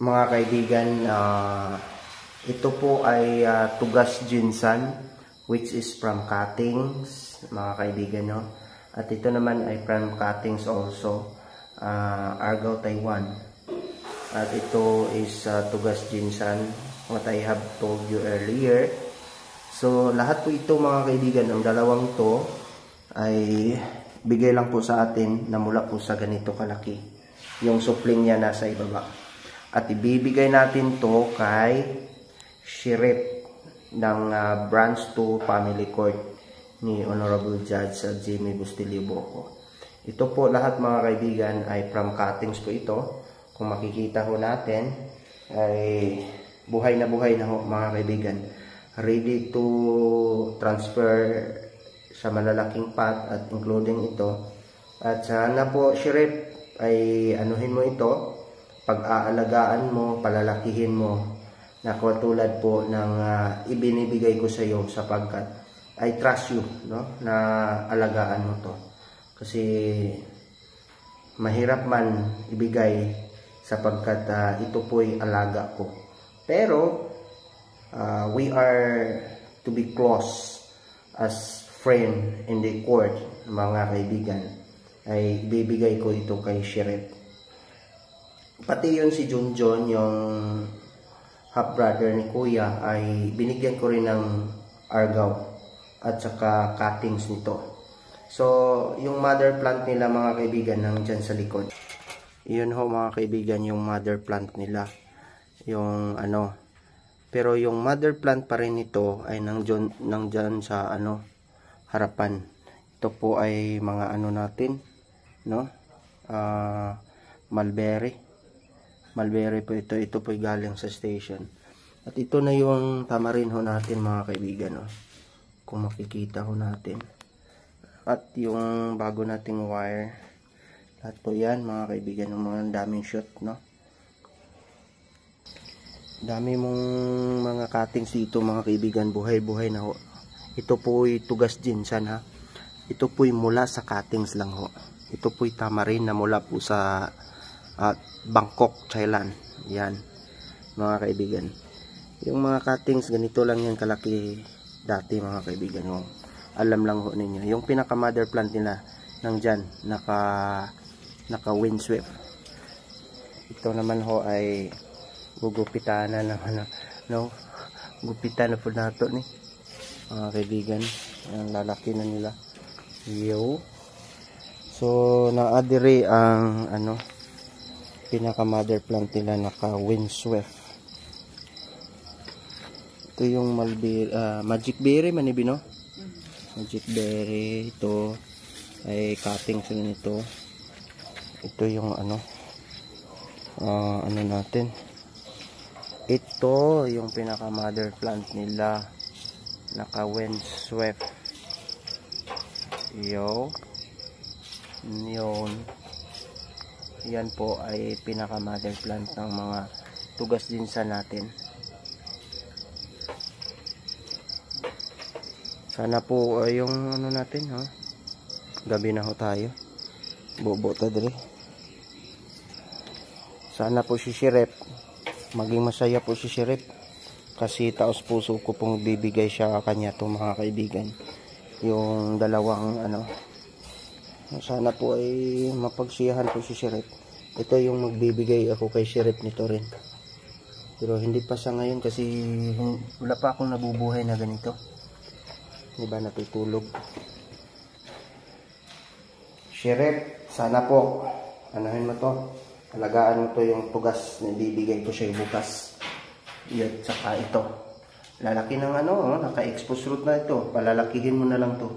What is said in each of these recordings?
Mga kaibigan, ito po ay tugas ginsan, which is from cuttings, mga kaibigan, no? At ito naman ay from cuttings also, Argao, Taiwan. At ito is tugas ginsan, what I have told you earlier. So, lahat po ito, mga kaibigan, ang dalawang to ay bigay lang po sa atin na mula po sa ganito kalaki. Yung supling niya nasa ibaba. At ibibigay natin to kay Sheriff ng Branch 2 Family Court ni Honorable Judge Jimmy Bustilio Boco. Ito po lahat, mga kaibigan, ay from cuttings po ito. Kung makikita ho natin ay buhay na ho, mga kaibigan. Ready to transfer sa malalaking pot at including ito. At sana po, Sheriff, ay anuhin mo ito, pag-aalagaan mo, palalakihin mo, na katulad po ng ibinibigay ko sa iyo, sapagkat I trust you, no, na alagaan mo to. Kasi mahirap man ibigay sapagkat ito po'y alaga ko. Pero we are to be close as friend in the court, mga kaibigan. Ay ibibigay ko ito kay Sheriff. Pati yun si Junjun, yung half brother ni Kuya, ay binigyan ko rin ng Argao at saka cuttings nito. So, yung mother plant nila, mga kaibigan, nandyan sa likod. Yun ho, mga kaibigan, yung mother plant nila. Yung ano. Pero yung mother plant pa rin ito ay nandyan sa harapan. Ito po ay mga natin, no? Mulberry po ito. Ito po ay galing sa station. At ito na yung tamarin ho natin, mga kaibigan, no? Kung makikita ho natin. At yung bago nating wire. Lahat po yan, mga kaibigan, ng mga daming shoot, no? Dami mong mga cuttings dito, mga kaibigan. Buhay-buhay na ho. Ito po ay tugas ginsan, ha? Ito po ay mula sa cuttings lang ho. Ito po ay tamarin na mula po sa Bangkok, Thailand. Yan, mga kaibigan. Yung mga cuttings, ganito lang yan kalaki dati, mga kaibigan. Yung, alam lang ho ninyo. Yung pinaka mother plant nila, nandyan, naka windsweep. Ito naman ho ay gugupitan na naman, no? Gupitan na po nato ni, mga kaibigan. Ang lalaki na nila. Yo. So, naadiri ang pinaka mother plant nila, naka windsweep. Ito yung magic berry man ibino. Magic berry, ito ay cuttings nito. Ito yung natin. Ito yung pinaka mother plant nila, naka windsweep. Yun. Yan po ay pinaka mother plant ng mga tugas ginsan natin. Sana po yung natin, ha? Gabi na ho tayo. Bobo ta dire. Sana po si Sheriff, maging masaya po si Sheriff. Kasi taos puso ko pong bibigay siya kanya to, mga kaibigan. Yung dalawang sana po ay mapagsiyahan po si Sheriff. Ito yung magbibigay ako kay Sheriff nito rin. Pero hindi pa sa ngayon kasi wala pa akong nabubuhay na ganito. Diba, natutulog. Sheriff, sana po mo to. Alagaan mo to, yung tugas na bibigay ko siya bukas. Yan, saka ito. Lalaki ng naka-expose root na ito. Palalakihin mo na lang to.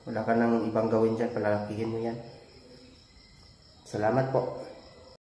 Wala ka nang ibang gawin dyan, palalakihin mo yan. Salamat po.